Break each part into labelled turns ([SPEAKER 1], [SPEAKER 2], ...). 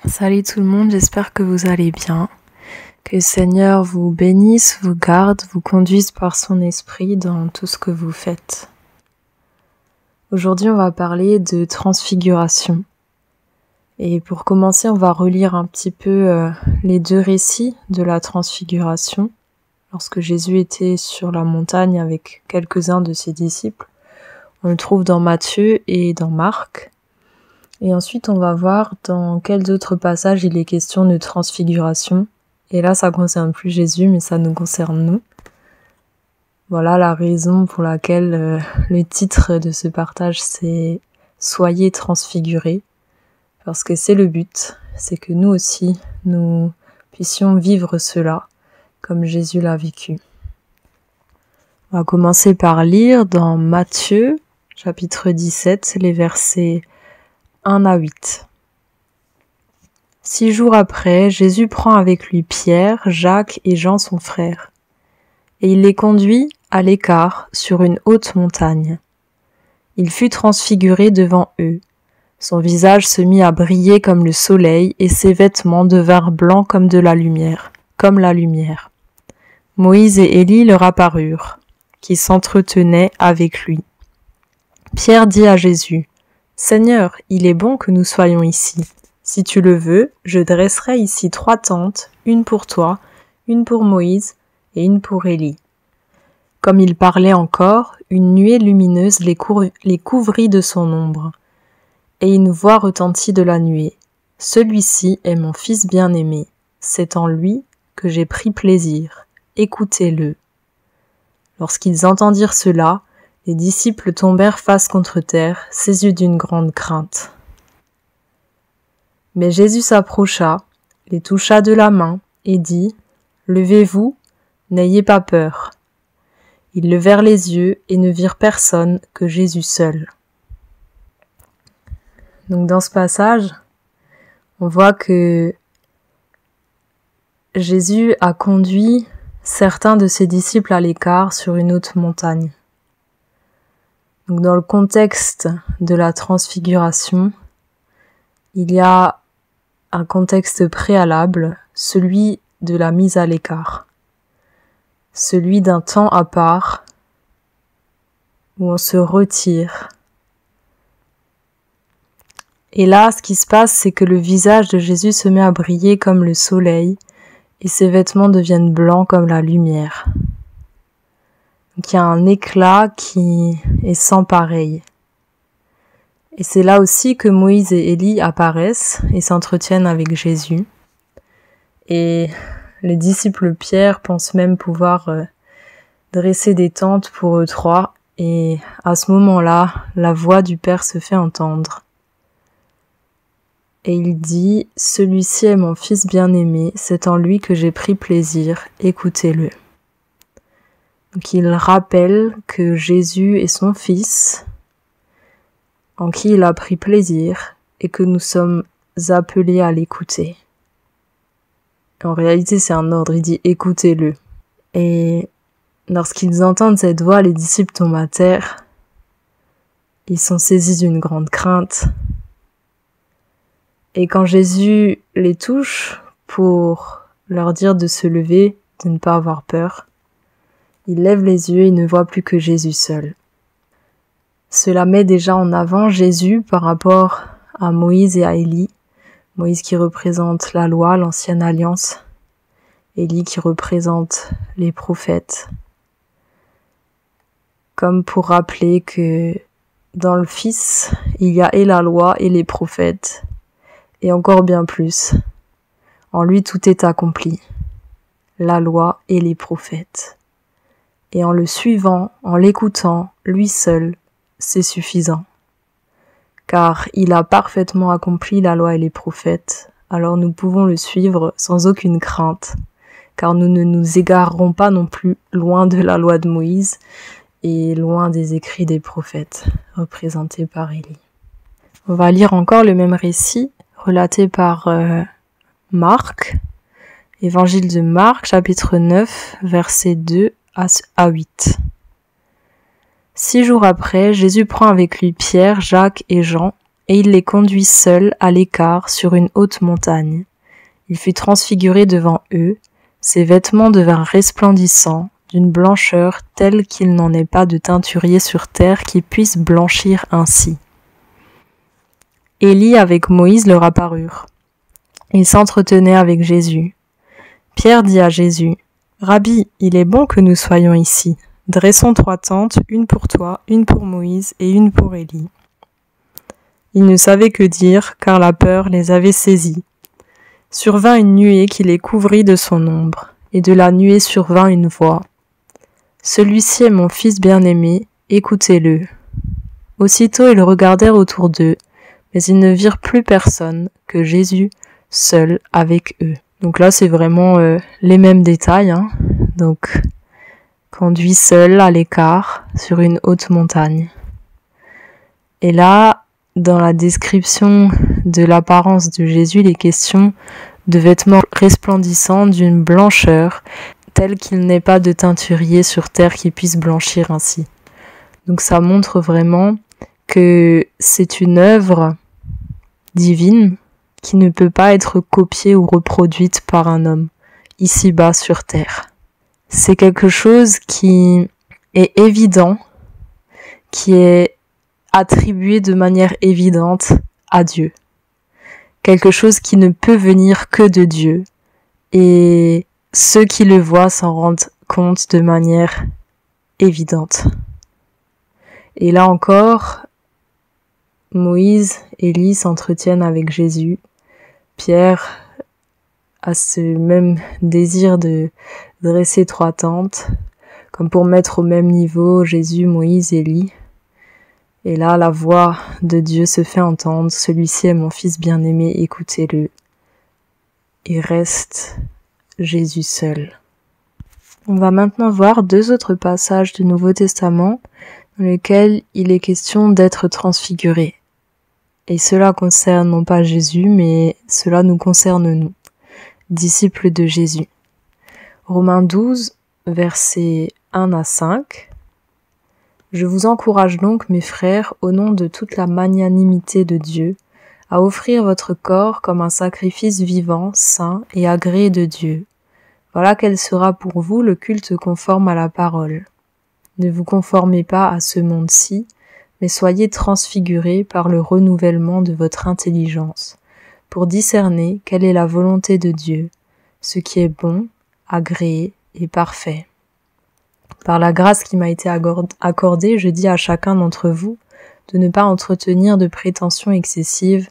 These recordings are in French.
[SPEAKER 1] Salut tout le monde, j'espère que vous allez bien. Que le Seigneur vous bénisse, vous garde, vous conduise par son esprit dans tout ce que vous faites. Aujourd'hui, on va parler de transfiguration. Et pour commencer, on va relire un petit peu les deux récits de la transfiguration, lorsque Jésus était sur la montagne avec quelques-uns de ses disciples. On le trouve dans Matthieu et dans Marc. Et ensuite, on va voir dans quels autres passages il est question de transfiguration. Et là, ça concerne plus Jésus, mais ça nous concerne nous. Voilà la raison pour laquelle le titre de ce partage, c'est « Soyez transfigurés ». Parce que c'est le but, c'est que nous aussi, nous puissions vivre cela comme Jésus l'a vécu. On va commencer par lire dans Matthieu, chapitre 17, les versets 1 à 8. 6 jours après, Jésus prend avec lui Pierre, Jacques et Jean son frère, et il les conduit à l'écart sur une haute montagne. Il fut transfiguré devant eux. Son visage se mit à briller comme le soleil et ses vêtements devinrent blancs comme de la lumière, comme la lumière. Moïse et Élie leur apparurent, qui s'entretenaient avec lui. Pierre dit à Jésus: « Seigneur, il est bon que nous soyons ici. Si tu le veux, je dresserai ici 3 tentes, une pour toi, une pour Moïse et une pour Élie. » Comme il parlait encore, une nuée lumineuse les couvrit de son ombre. Et une voix retentit de la nuée. « Celui-ci est mon fils bien-aimé. C'est en lui que j'ai pris plaisir. Écoutez-le. » Lorsqu'ils entendirent cela, les disciples tombèrent face contre terre, saisis d'une grande crainte. Mais Jésus s'approcha, les toucha de la main et dit : « Levez-vous, n'ayez pas peur. » Ils levèrent les yeux et ne virent personne que Jésus seul. Donc dans ce passage, on voit que Jésus a conduit certains de ses disciples à l'écart sur une haute montagne. Donc dans le contexte de la transfiguration, il y a un contexte préalable, celui de la mise à l'écart, celui d'un temps à part où on se retire. Et là, ce qui se passe, c'est que le visage de Jésus se met à briller comme le soleil et ses vêtements deviennent blancs comme la lumière. Donc il y a un éclat qui est sans pareil. Et c'est là aussi que Moïse et Élie apparaissent et s'entretiennent avec Jésus. Et les disciples Pierre pensent même pouvoir dresser des tentes pour eux 3. Et à ce moment-là, la voix du Père se fait entendre. Et il dit : « Celui-ci est mon fils bien-aimé, c'est en lui que j'ai pris plaisir, écoutez-le. » Donc il rappelle que Jésus est son fils, en qui il a pris plaisir, et que nous sommes appelés à l'écouter. En réalité, c'est un ordre, il dit « écoutez-le ». Et lorsqu'ils entendent cette voix, les disciples tombent à terre, ils sont saisis d'une grande crainte. Et quand Jésus les touche pour leur dire de se lever, de ne pas avoir peur, ils lèvent les yeux et ne voient plus que Jésus seul. Cela met déjà en avant Jésus par rapport à Moïse et à Élie. Moïse qui représente la loi, l'ancienne alliance. Élie qui représente les prophètes. Comme pour rappeler que dans le Fils, il y a et la loi et les prophètes. Et encore bien plus. En lui, tout est accompli. La loi et les prophètes. Et en le suivant, en l'écoutant, lui seul, c'est suffisant. Car il a parfaitement accompli la loi et les prophètes, alors nous pouvons le suivre sans aucune crainte, car nous ne nous égarerons pas non plus loin de la loi de Moïse et loin des écrits des prophètes, représentés par Élie. On va lire encore le même récit, relaté par Marc, Évangile de Marc, chapitre 9, versets 2 à 8. 6 jours après, Jésus prend avec lui Pierre, Jacques et Jean et il les conduit seul à l'écart sur une haute montagne. Il fut transfiguré devant eux, ses vêtements devinrent resplendissants, d'une blancheur telle qu'il n'en est pas de teinturier sur terre qui puisse blanchir ainsi. Élie avec Moïse leur apparurent. Ils s'entretenaient avec Jésus. Pierre dit à Jésus, « Rabbi, il est bon que nous soyons ici. Dressons 3 tentes, une pour toi, une pour Moïse et une pour Élie. » Ils ne savaient que dire, car la peur les avait saisis. Survint une nuée qui les couvrit de son ombre, et de la nuée survint une voix. « Celui-ci est mon fils bien-aimé, écoutez-le. » Aussitôt ils regardèrent autour d'eux, mais ils ne virent plus personne que Jésus seul avec eux. Donc là c'est vraiment les mêmes détails, hein. Donc conduit seul à l'écart sur une haute montagne. Et là, dans la description de l'apparence de Jésus, il est question de vêtements resplendissants d'une blancheur telle qu'il n'est pas de teinturier sur terre qui puisse blanchir ainsi. Donc ça montre vraiment que c'est une œuvre divine qui ne peut pas être copiée ou reproduite par un homme ici-bas sur terre. C'est quelque chose qui est évident, qui est attribué de manière évidente à Dieu. Quelque chose qui ne peut venir que de Dieu. Et ceux qui le voient s'en rendent compte de manière évidente. Et là encore, Moïse et Élie s'entretiennent avec Jésus. Pierre a ce même désir de dresser 3 tentes, comme pour mettre au même niveau Jésus, Moïse et Élie. Et là, la voix de Dieu se fait entendre. Celui-ci est mon fils bien-aimé, écoutez-le. Et reste Jésus seul. On va maintenant voir 2 autres passages du Nouveau Testament dans lesquels il est question d'être transfiguré. Et cela concerne non pas Jésus, mais cela nous concerne nous, disciples de Jésus. Romains 12, versets 1 à 5. Je vous encourage donc, mes frères, au nom de toute la magnanimité de Dieu, à offrir votre corps comme un sacrifice vivant, saint et agréé de Dieu. Voilà quel sera pour vous le culte conforme à la parole. Ne vous conformez pas à ce monde-ci, mais soyez transfigurés par le renouvellement de votre intelligence, pour discerner quelle est la volonté de Dieu, ce qui est bon, agréé et parfait. Par la grâce qui m'a été accordée, je dis à chacun d'entre vous de ne pas entretenir de prétentions excessives,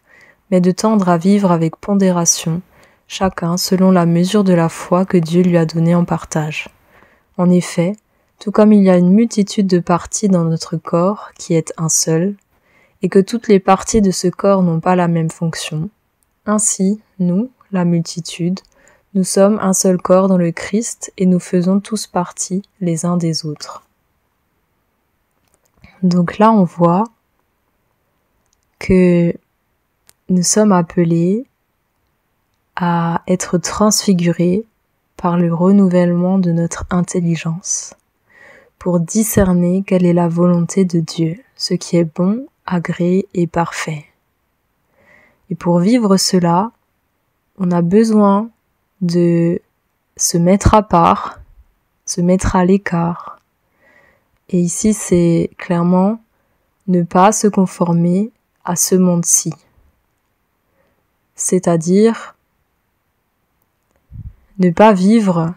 [SPEAKER 1] mais de tendre à vivre avec pondération, chacun selon la mesure de la foi que Dieu lui a donnée en partage. En effet, tout comme il y a une multitude de parties dans notre corps qui est un seul, et que toutes les parties de ce corps n'ont pas la même fonction, ainsi, nous, la multitude, nous sommes un seul corps dans le Christ et nous faisons tous partie les uns des autres. Donc là, on voit que nous sommes appelés à être transfigurés par le renouvellement de notre intelligence, pour discerner quelle est la volonté de Dieu, ce qui est bon, agréé et parfait. Et pour vivre cela, on a besoin de se mettre à part, se mettre à l'écart. Et ici, c'est clairement ne pas se conformer à ce monde-ci. C'est-à-dire ne pas vivre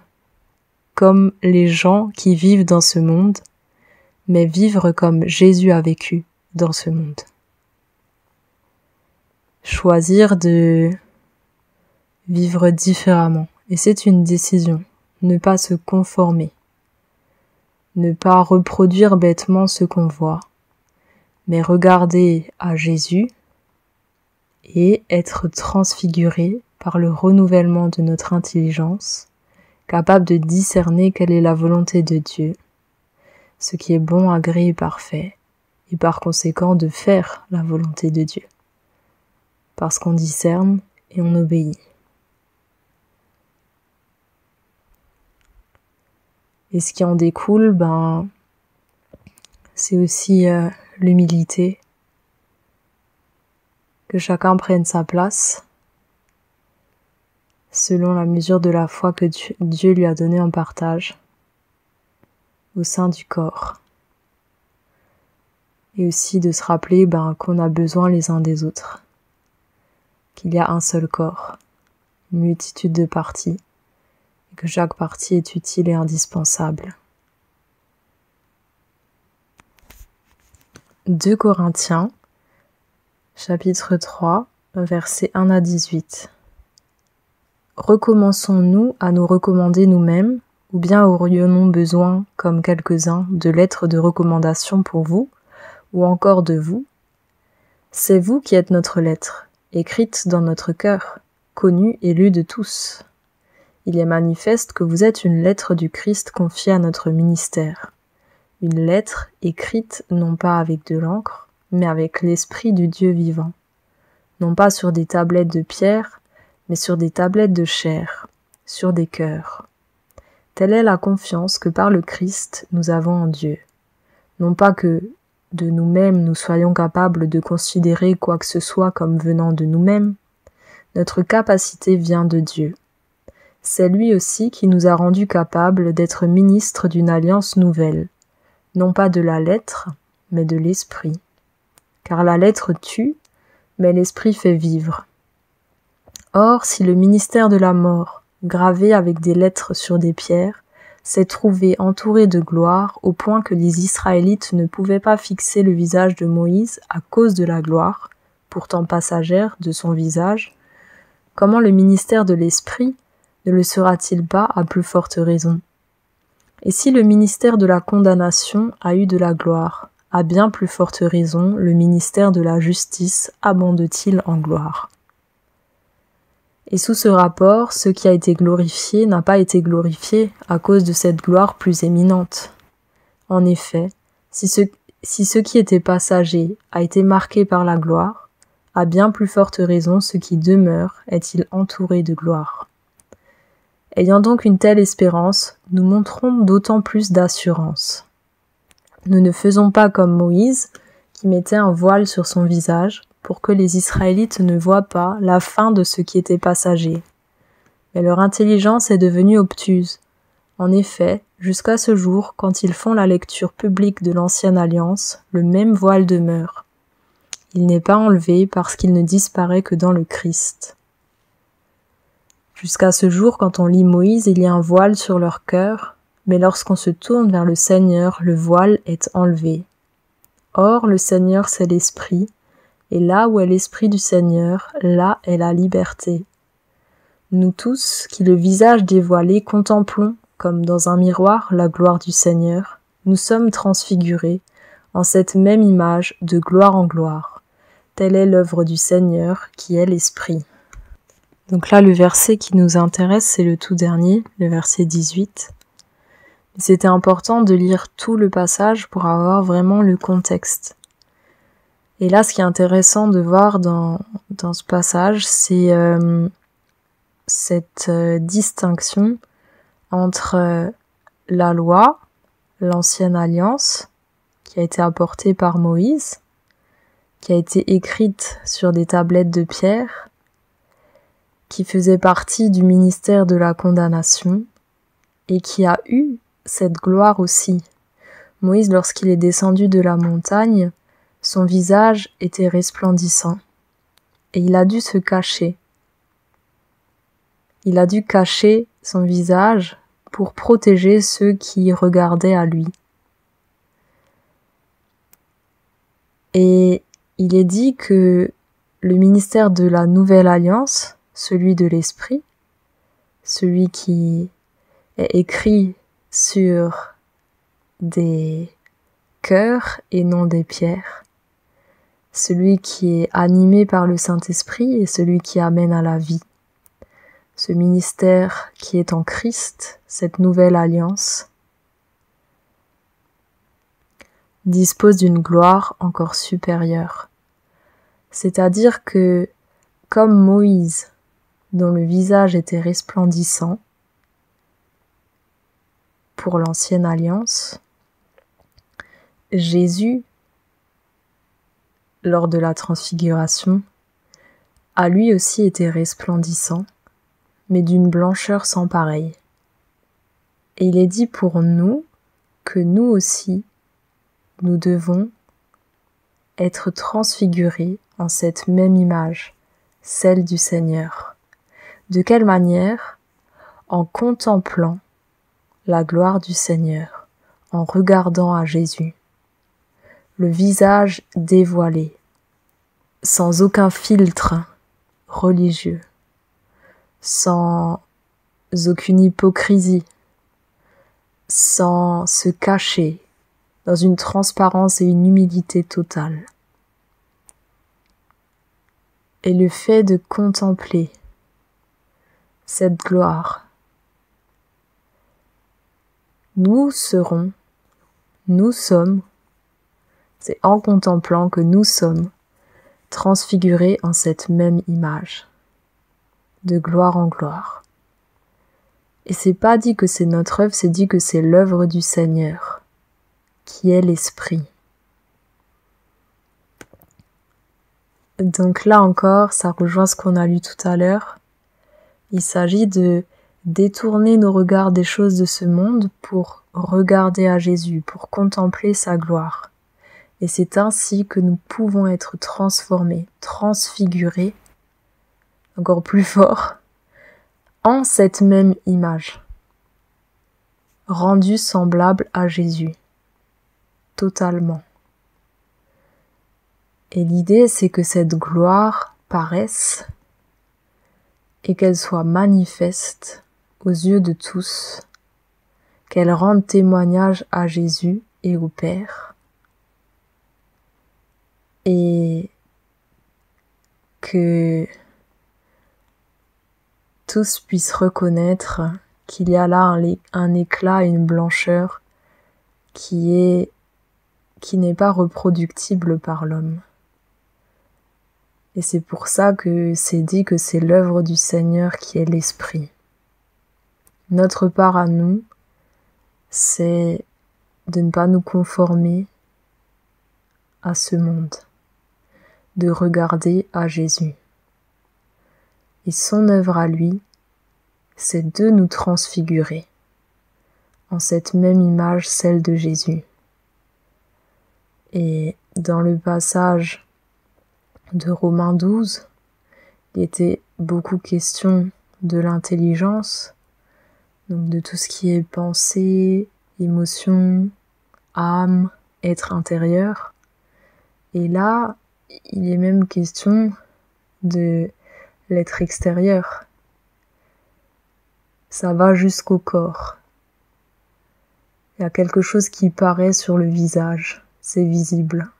[SPEAKER 1] comme les gens qui vivent dans ce monde, mais vivre comme Jésus a vécu dans ce monde. Choisir de vivre différemment. Et c'est une décision. Ne pas se conformer. Ne pas reproduire bêtement ce qu'on voit, mais regarder à Jésus et être transfiguré par le renouvellement de notre intelligence, capable de discerner quelle est la volonté de Dieu, ce qui est bon, agréé et parfait, et par conséquent de faire la volonté de Dieu, parce qu'on discerne et on obéit. Et ce qui en découle, c'est aussi l'humilité, que chacun prenne sa place selon la mesure de la foi que Dieu lui a donnée en partage au sein du corps. Et aussi de se rappeler qu'on a besoin les uns des autres, qu'il y a un seul corps, une multitude de parties, et que chaque partie est utile et indispensable. 2 Corinthiens, chapitre 3, versets 1 à 18. Recommençons-nous à nous recommander nous-mêmes, ou bien aurions-nous besoin, comme quelques-uns, de lettres de recommandation pour vous, ou encore de vous? C'est vous qui êtes notre lettre, écrite dans notre cœur, connue et lue de tous. Il est manifeste que vous êtes une lettre du Christ confiée à notre ministère. Une lettre écrite non pas avec de l'encre, mais avec l'Esprit du Dieu vivant. Non pas sur des tablettes de pierre, mais sur des tablettes de chair, sur des cœurs. Telle est la confiance que par le Christ nous avons en Dieu. Non pas que de nous-mêmes nous soyons capables de considérer quoi que ce soit comme venant de nous-mêmes. Notre capacité vient de Dieu. C'est lui aussi qui nous a rendus capables d'être ministres d'une alliance nouvelle, non pas de la lettre, mais de l'esprit. Car la lettre tue, mais l'esprit fait vivre. Or, si le ministère de la mort, gravé avec des lettres sur des pierres, s'est trouvé entouré de gloire au point que les Israélites ne pouvaient pas fixer le visage de Moïse à cause de la gloire, pourtant passagère, de son visage, comment le ministère de l'esprit ne le sera-t-il pas à plus forte raison? Et si le ministère de la condamnation a eu de la gloire, à bien plus forte raison, le ministère de la justice abonde-t-il en gloire? Et sous ce rapport, ce qui a été glorifié n'a pas été glorifié à cause de cette gloire plus éminente. En effet, si ce qui était passager a été marqué par la gloire, à bien plus forte raison ce qui demeure est-il entouré de gloire. Ayant donc une telle espérance, nous montrons d'autant plus d'assurance. Nous ne faisons pas comme Moïse, qui mettait un voile sur son visage, pour que les Israélites ne voient pas la fin de ce qui était passager. Mais leur intelligence est devenue obtuse. En effet, jusqu'à ce jour, quand ils font la lecture publique de l'Ancienne Alliance, le même voile demeure. Il n'est pas enlevé parce qu'il ne disparaît que dans le Christ. Jusqu'à ce jour, quand on lit Moïse, il y a un voile sur leur cœur, mais lorsqu'on se tourne vers le Seigneur, le voile est enlevé. Or, le Seigneur, c'est l'Esprit, et là où est l'Esprit du Seigneur, là est la liberté. Nous tous, qui le visage dévoilé contemplons, comme dans un miroir, la gloire du Seigneur, nous sommes transfigurés en cette même image de gloire en gloire. Telle est l'œuvre du Seigneur, qui est l'Esprit. Donc là, le verset qui nous intéresse, c'est le tout dernier, le verset 18. C'était important de lire tout le passage pour avoir vraiment le contexte. Et là, ce qui est intéressant de voir dans ce passage, c'est cette distinction entre la loi, l'ancienne alliance, qui a été apportée par Moïse, qui a été écrite sur des tablettes de pierre, qui faisait partie du ministère de la condamnation, et qui a eu cette gloire aussi. Moïse, lorsqu'il est descendu de la montagne, son visage était resplendissant et il a dû se cacher. Il a dû cacher son visage pour protéger ceux qui regardaient à lui. Et il est dit que le ministère de la nouvelle alliance, celui de l'Esprit, celui qui est écrit sur des cœurs et non des pierres, celui qui est animé par le Saint-Esprit et celui qui amène à la vie. Ce ministère qui est en Christ, cette nouvelle alliance, dispose d'une gloire encore supérieure. C'est-à-dire que, comme Moïse, dont le visage était resplendissant pour l'ancienne alliance, Jésus, lors de la transfiguration, a lui aussi été resplendissant, mais d'une blancheur sans pareille. Et il est dit pour nous que nous aussi, nous devons être transfigurés en cette même image, celle du Seigneur. De quelle manière? En contemplant la gloire du Seigneur, en regardant à Jésus, le visage dévoilé, sans aucun filtre religieux, sans aucune hypocrisie, sans se cacher, dans une transparence et une humilité totale. Et le fait de contempler cette gloire, nous sommes, c'est en contemplant que nous sommes transfigurés en cette même image, de gloire en gloire. Et c'est pas dit que c'est notre œuvre, c'est dit que c'est l'œuvre du Seigneur, qui est l'Esprit. Donc là encore, ça rejoint ce qu'on a lu tout à l'heure. Il s'agit de détourner nos regards des choses de ce monde pour regarder à Jésus, pour contempler sa gloire. Et c'est ainsi que nous pouvons être transformés, transfigurés, encore plus fort, en cette même image, rendus semblables à Jésus, totalement. Et l'idée, c'est que cette gloire paraisse et qu'elle soit manifeste aux yeux de tous, qu'elle rende témoignage à Jésus et au Père, et que tous puissent reconnaître qu'il y a là un éclat et une blancheur qui n'est pas reproductible par l'homme. Et c'est pour ça que c'est dit que c'est l'œuvre du Seigneur qui est l'Esprit. Notre part à nous, c'est de ne pas nous conformer à ce monde, de regarder à Jésus. Et son œuvre à lui, c'est de nous transfigurer en cette même image, celle de Jésus. Et dans le passage de Romains 12, il était beaucoup question de l'intelligence, donc de tout ce qui est pensée, émotion, âme, être intérieur. Et là, il est même question de l'être extérieur. Ça va jusqu'au corps. Il y a quelque chose qui paraît sur le visage, c'est visible.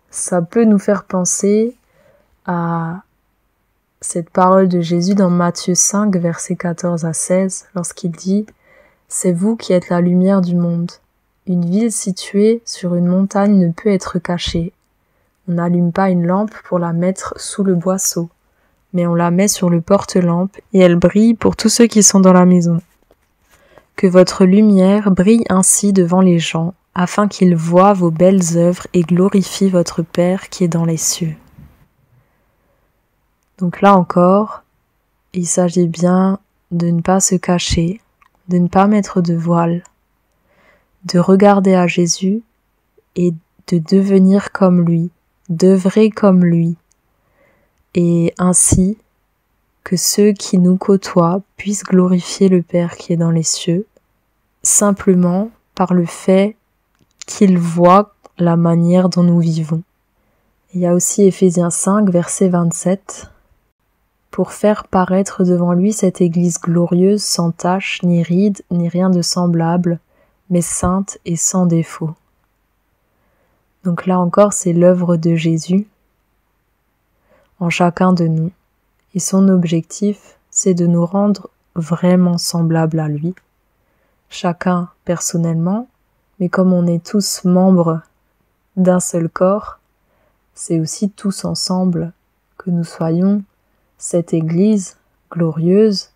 [SPEAKER 1] Ça peut nous faire penser à cette parole de Jésus dans Matthieu 5, versets 14 à 16, lorsqu'il dit « C'est vous qui êtes la lumière du monde. Une ville située sur une montagne ne peut être cachée. On n'allume pas une lampe pour la mettre sous le boisseau, mais on la met sur le porte-lampe et elle brille pour tous ceux qui sont dans la maison. Que votre lumière brille ainsi devant les gens, afin qu'ils voient vos belles œuvres et glorifient votre Père qui est dans les cieux. » Donc là encore, il s'agit bien de ne pas se cacher, de ne pas mettre de voile, de regarder à Jésus et de devenir comme lui, d'œuvrer comme lui, et ainsi que ceux qui nous côtoient puissent glorifier le Père qui est dans les cieux, simplement par le fait qu'ils voient la manière dont nous vivons. Il y a aussi Éphésiens 5, verset 27, pour faire paraître devant lui cette Église glorieuse, sans tache, ni ride, ni rien de semblable, mais sainte et sans défaut. Donc là encore, c'est l'œuvre de Jésus en chacun de nous. Et son objectif, c'est de nous rendre vraiment semblables à lui, chacun personnellement, mais comme on est tous membres d'un seul corps, c'est aussi tous ensemble que nous soyons cette Église glorieuse,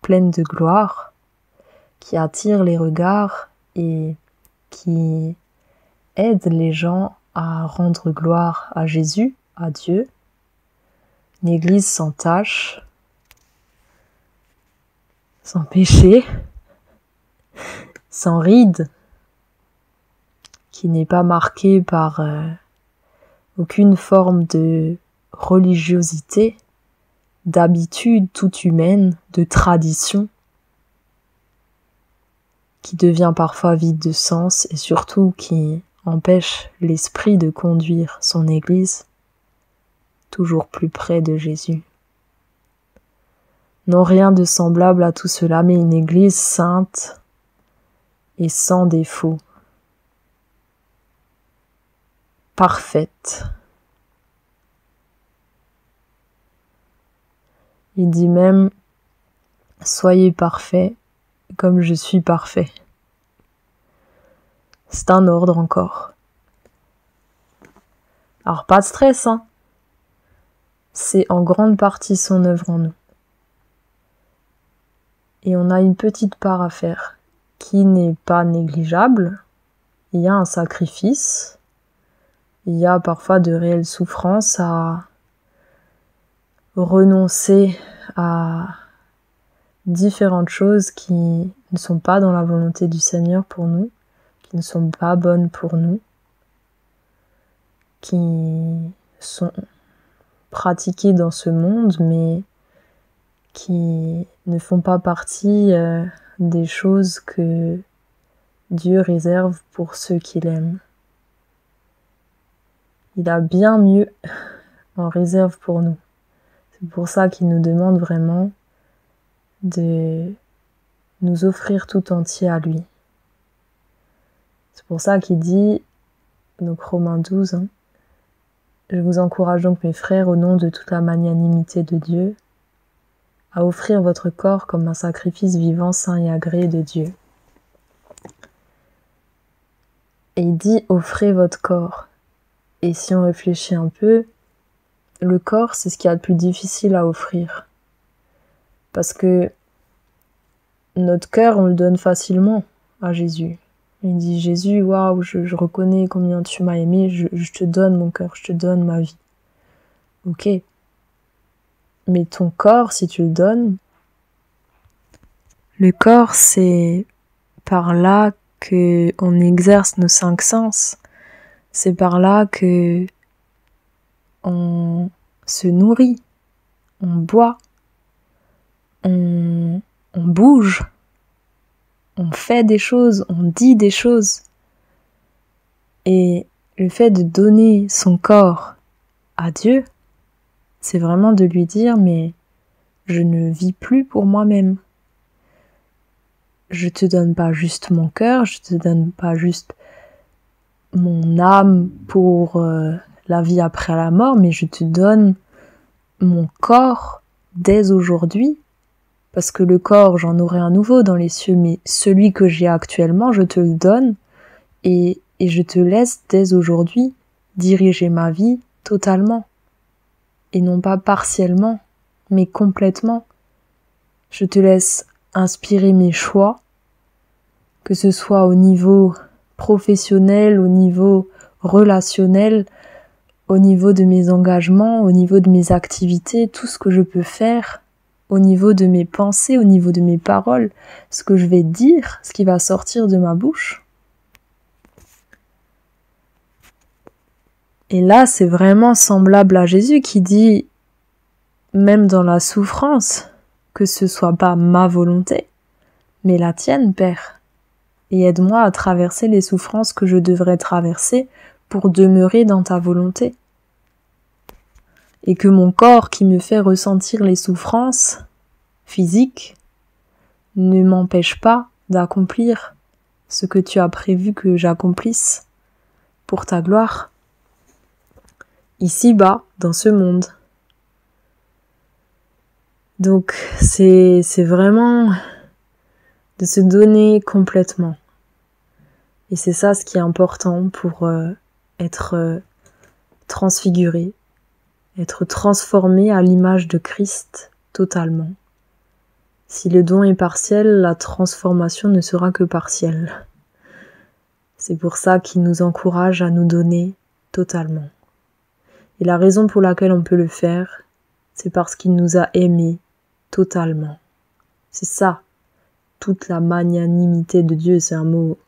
[SPEAKER 1] pleine de gloire, qui attire les regards et qui aide les gens à rendre gloire à Jésus, à Dieu. Une église sans tache, sans péché, sans rides, qui n'est pas marquée par aucune forme de religiosité, d'habitude toute humaine, de tradition, qui devient parfois vide de sens et surtout qui empêche l'esprit de conduire son Église toujours plus près de Jésus. Non, rien de semblable à tout cela, mais une Église sainte et sans défaut, parfaite. Il dit même, soyez parfaits comme je suis parfait. C'est un ordre encore. Alors pas de stress, hein. C'est en grande partie son œuvre en nous. Et on a une petite part à faire qui n'est pas négligeable. Il y a un sacrifice, il y a parfois de réelles souffrances à renoncer à différentes choses qui ne sont pas dans la volonté du Seigneur pour nous, qui ne sont pas bonnes pour nous, qui sont pratiquées dans ce monde, mais qui ne font pas partie des choses que Dieu réserve pour ceux qu'il aime. Il a bien mieux en réserve pour nous. C'est pour ça qu'il nous demande vraiment de nous offrir tout entier à lui. C'est pour ça qu'il dit, donc Romains 12, hein, je vous encourage donc mes frères au nom de toute la magnanimité de Dieu à offrir votre corps comme un sacrifice vivant, saint et agréé de Dieu. Et il dit offrez votre corps. Et si on réfléchit un peu, le corps c'est ce qu'il y a de plus difficile à offrir. Parce que notre cœur, on le donne facilement à Jésus. Il dit, Jésus, waouh, je reconnais combien tu m'as aimé, je te donne mon cœur, je te donne ma vie. Ok. Mais ton corps, si tu le donnes, le corps, c'est par là que on exerce nos 5 sens. C'est par là que on se nourrit, on boit, on bouge, on fait des choses, on dit des choses. Et le fait de donner son corps à Dieu, c'est vraiment de lui dire, mais je ne vis plus pour moi-même. Je te donne pas juste mon cœur, je te donne pas juste mon âme pour la vie après la mort, mais je te donne mon corps dès aujourd'hui. Parce que le corps, j'en aurai un nouveau dans les cieux, mais celui que j'ai actuellement, je te le donne et je te laisse dès aujourd'hui diriger ma vie totalement. Et non pas partiellement, mais complètement. Je te laisse inspirer mes choix, que ce soit au niveau professionnel, au niveau relationnel, au niveau de mes engagements, au niveau de mes activités, tout ce que je peux faire, au niveau de mes pensées, au niveau de mes paroles, ce que je vais dire, ce qui va sortir de ma bouche. Et là, c'est vraiment semblable à Jésus qui dit, même dans la souffrance, que ce soit pas ma volonté, mais la tienne, Père. Et aide-moi à traverser les souffrances que je devrais traverser pour demeurer dans ta volonté. Et que mon corps qui me fait ressentir les souffrances physiques ne m'empêche pas d'accomplir ce que tu as prévu que j'accomplisse pour ta gloire. Ici-bas, dans ce monde. Donc, c'est vraiment de se donner complètement. Et c'est ça ce qui est important pour être transfiguré, être transformé à l'image de Christ totalement. Si le don est partiel, la transformation ne sera que partielle. C'est pour ça qu'il nous encourage à nous donner totalement. Et la raison pour laquelle on peut le faire, c'est parce qu'il nous a aimés totalement. C'est ça, toute la magnanimité de Dieu, c'est un mot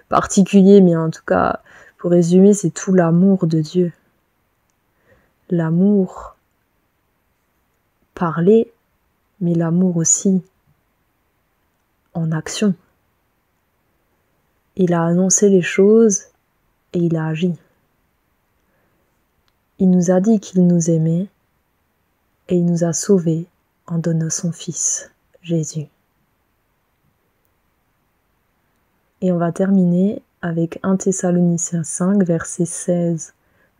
[SPEAKER 1] particulier, mais en tout cas, pour résumer, c'est tout l'amour de Dieu. L'amour parlé, mais l'amour aussi en action. Il a annoncé les choses et il a agi. Il nous a dit qu'il nous aimait et il nous a sauvés en donnant son Fils, Jésus. Et on va terminer avec 1 Thessaloniciens 5, versets 16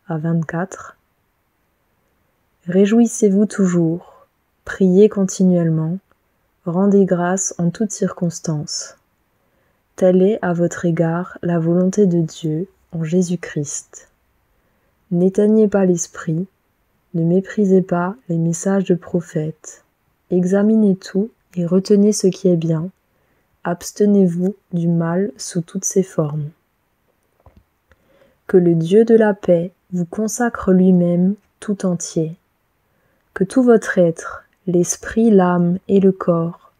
[SPEAKER 1] à 24. Réjouissez-vous toujours, priez continuellement, rendez grâce en toutes circonstances. Telle est à votre égard la volonté de Dieu en Jésus-Christ. N'éteignez pas l'esprit, ne méprisez pas les messages de prophètes. Examinez tout et retenez ce qui est bien. Abstenez-vous du mal sous toutes ses formes. Que le Dieu de la paix vous consacre lui-même tout entier. Que tout votre être, l'esprit, l'âme et le corps,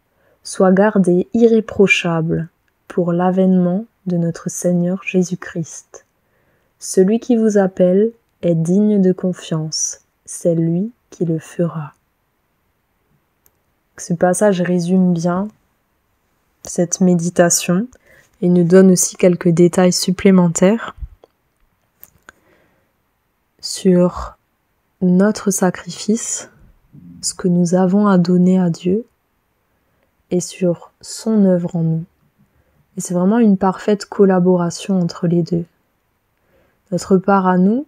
[SPEAKER 1] soit gardé irréprochable pour l'avènement de notre Seigneur Jésus-Christ. Celui qui vous appelle est digne de confiance, c'est lui qui le fera. Ce passage résume bien cette méditation et nous donne aussi quelques détails supplémentaires sur notre sacrifice, ce que nous avons à donner à Dieu et sur son œuvre en nous. Et c'est vraiment une parfaite collaboration entre les deux. Notre part à nous,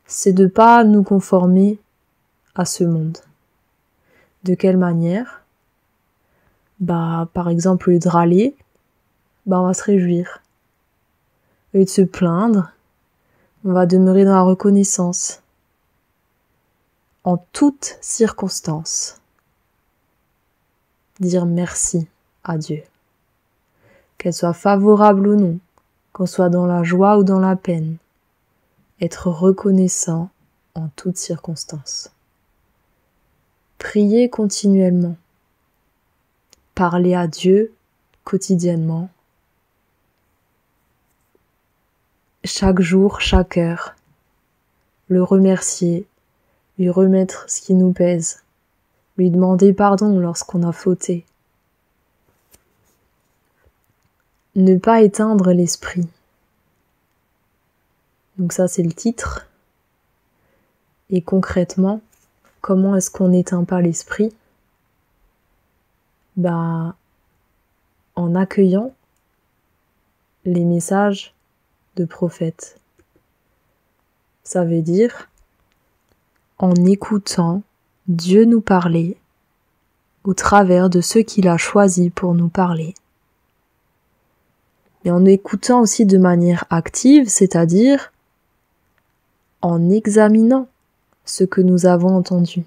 [SPEAKER 1] c'est de ne pas nous conformer à ce monde. De quelle manière ? Par exemple, au lieu de râler, on va se réjouir. Au lieu de se plaindre, on va demeurer dans la reconnaissance. En toutes circonstances. Dire merci à Dieu. Qu'elle soit favorable ou non, qu'on soit dans la joie ou dans la peine. Être reconnaissant en toutes circonstances. Prier continuellement. Parler à Dieu quotidiennement. Chaque jour, chaque heure. Le remercier, lui remettre ce qui nous pèse. Lui demander pardon lorsqu'on a fauté. Ne pas éteindre l'esprit. Donc ça, c'est le titre. Et concrètement, comment est-ce qu'on n'éteint pas l'esprit ? En accueillant les messages de prophètes. Ça veut dire en écoutant Dieu nous parler au travers de ceux qu'il a choisis pour nous parler. Et en écoutant aussi de manière active, c'est-à-dire en examinant ce que nous avons entendu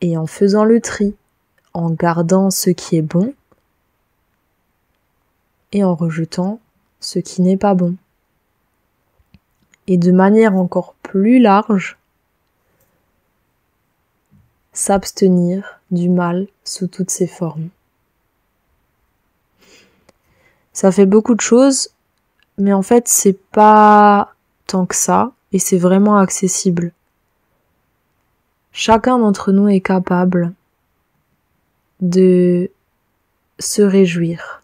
[SPEAKER 1] et en faisant le tri, en gardant ce qui est bon et en rejetant ce qui n'est pas bon. Et de manière encore plus large, s'abstenir du mal sous toutes ses formes. Ça fait beaucoup de choses, mais en fait, c'est pas tant que ça, et c'est vraiment accessible. Chacun d'entre nous est capable de se réjouir,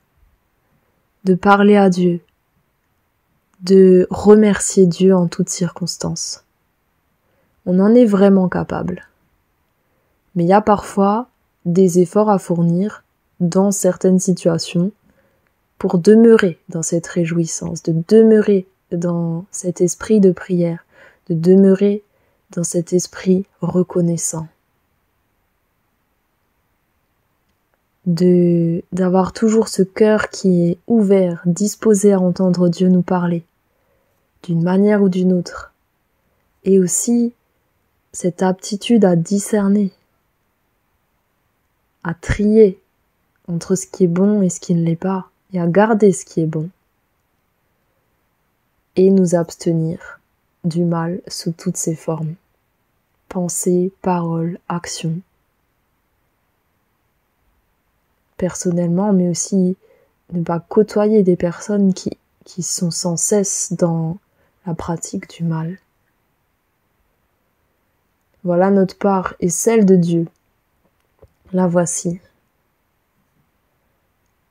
[SPEAKER 1] de parler à Dieu, de remercier Dieu en toutes circonstances. On en est vraiment capable. Mais il y a parfois des efforts à fournir dans certaines situations pour demeurer dans cette réjouissance, de demeurer dans cet esprit de prière, de demeurer dans cet esprit reconnaissant. D'avoir toujours ce cœur qui est ouvert, disposé à entendre Dieu nous parler, d'une manière ou d'une autre. Et aussi cette aptitude à discerner, à trier entre ce qui est bon et ce qui ne l'est pas, et à garder ce qui est bon. et nous abstenir du mal sous toutes ses formes. Pensée, parole, action. Personnellement, mais aussi ne pas côtoyer des personnes qui sont sans cesse dans la pratique du mal. Voilà notre part et celle de Dieu. La voici.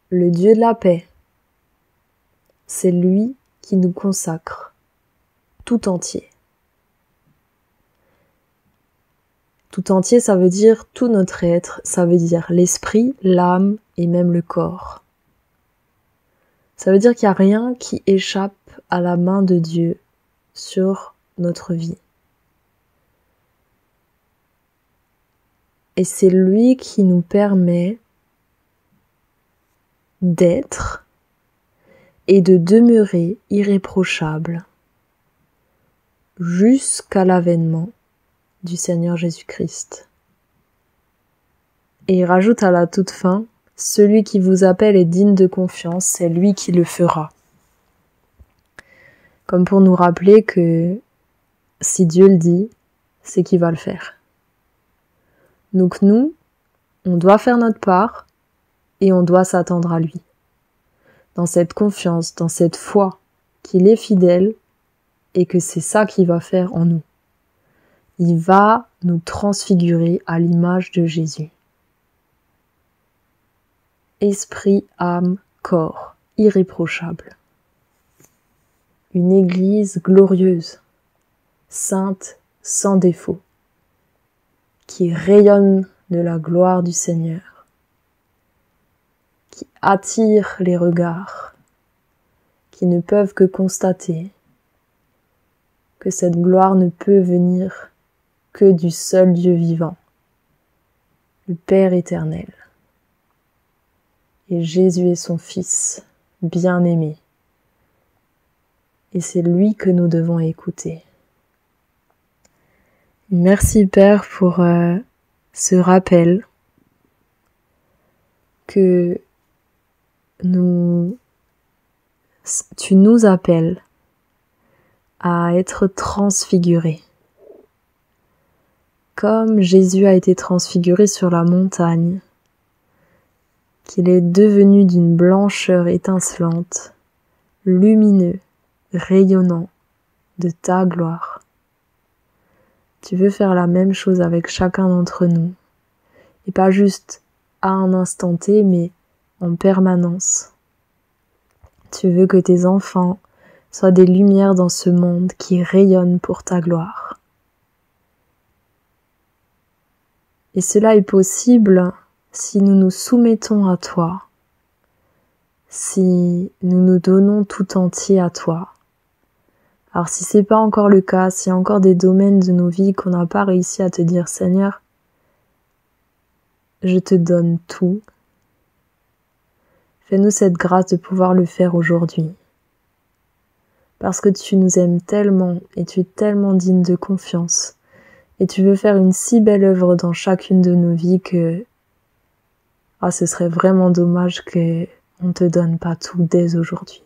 [SPEAKER 1] Le Dieu de la paix, c'est lui qui nous consacre tout entier. Tout entier, ça veut dire tout notre être, ça veut dire l'esprit, l'âme et même le corps. Ça veut dire qu'il n'y a rien qui échappe à la main de Dieu sur notre vie. Et c'est lui qui nous permet d'être et de demeurer irréprochable jusqu'à l'avènement du Seigneur Jésus-Christ. Et il rajoute à la toute fin, celui qui vous appelle est digne de confiance, c'est lui qui le fera. Comme pour nous rappeler que si Dieu le dit, c'est qu'il va le faire. Donc nous, on doit faire notre part et on doit s'attendre à lui. Dans cette confiance, dans cette foi qu'il est fidèle et que c'est ça qu'il va faire en nous. Il va nous transfigurer à l'image de Jésus. Esprit, âme, corps, irréprochable. Une église glorieuse, sainte, sans défaut, qui rayonne de la gloire du Seigneur, qui attire les regards, qui ne peuvent que constater que cette gloire ne peut venir que du seul Dieu vivant, le Père éternel. Et Jésus est son Fils, bien-aimé. Et c'est lui que nous devons écouter. Merci Père pour ce rappel que tu nous appelles à être transfigurés. Comme Jésus a été transfiguré sur la montagne, qu'il est devenu d'une blancheur étincelante, lumineux, rayonnant de ta gloire. Tu veux faire la même chose avec chacun d'entre nous, et pas juste à un instant T, mais en permanence. Tu veux que tes enfants soient des lumières dans ce monde qui rayonnent pour ta gloire. Et cela est possible si nous nous soumettons à toi, si nous nous donnons tout entier à toi. Alors si c'est pas encore le cas, s'il y a encore des domaines de nos vies qu'on n'a pas réussi à te dire Seigneur, je te donne tout. Fais-nous cette grâce de pouvoir le faire aujourd'hui. Parce que tu nous aimes tellement et tu es tellement digne de confiance. Et tu veux faire une si belle œuvre dans chacune de nos vies que ce serait vraiment dommage qu'on ne te donne pas tout dès aujourd'hui.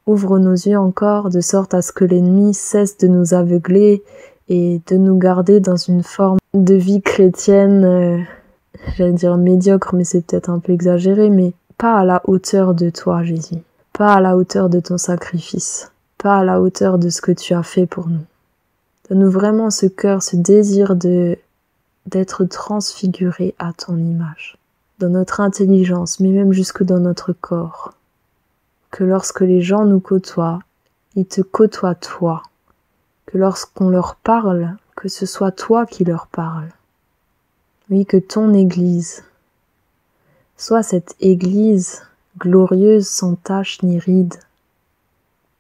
[SPEAKER 1] Ouvre nos yeux encore de sorte à ce que l'ennemi cesse de nous aveugler et de nous garder dans une forme de vie chrétienne, j'allais dire médiocre, mais c'est peut-être un peu exagéré, mais pas à la hauteur de toi, Jésus. Pas à la hauteur de ton sacrifice. Pas à la hauteur de ce que tu as fait pour nous. Donne-nous vraiment ce cœur, ce désir d'être transfiguré à ton image. Dans notre intelligence, mais même jusque dans notre corps. Que lorsque les gens nous côtoient, ils te côtoient toi. Que lorsqu'on leur parle, que ce soit toi qui leur parle. Oui, que ton Église soit cette Église glorieuse sans tache ni ride,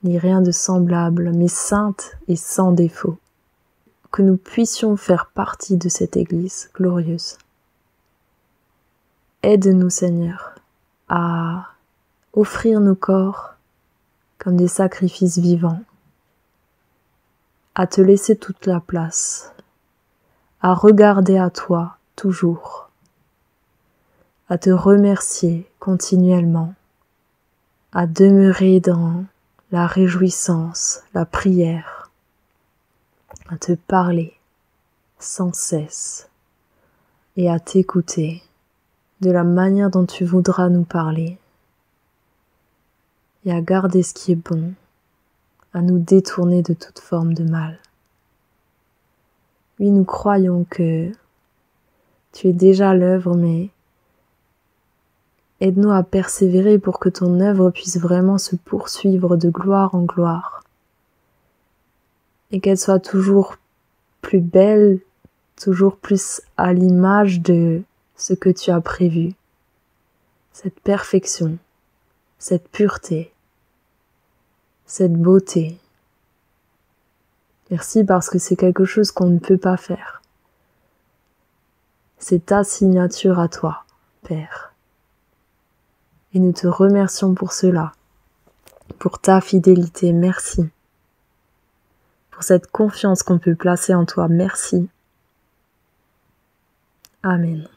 [SPEAKER 1] ni rien de semblable, mais sainte et sans défaut. Que nous puissions faire partie de cette Église glorieuse. Aide-nous, Seigneur, à offrir nos corps comme des sacrifices vivants, à te laisser toute la place, à regarder à toi toujours, à te remercier continuellement, à demeurer dans la réjouissance, la prière, à te parler sans cesse et à t'écouter de la manière dont tu voudras nous parler et à garder ce qui est bon, à nous détourner de toute forme de mal. Oui, nous croyons que tu es déjà à l'œuvre, mais aide-nous à persévérer pour que ton œuvre puisse vraiment se poursuivre de gloire en gloire et qu'elle soit toujours plus belle, toujours plus à l'image de ce que tu as prévu. Cette perfection, cette pureté, cette beauté. Merci parce que c'est quelque chose qu'on ne peut pas faire. C'est ta signature à toi, Père. Et nous te remercions pour cela, pour ta fidélité. Merci. Pour cette confiance qu'on peut placer en toi. Merci. Amen.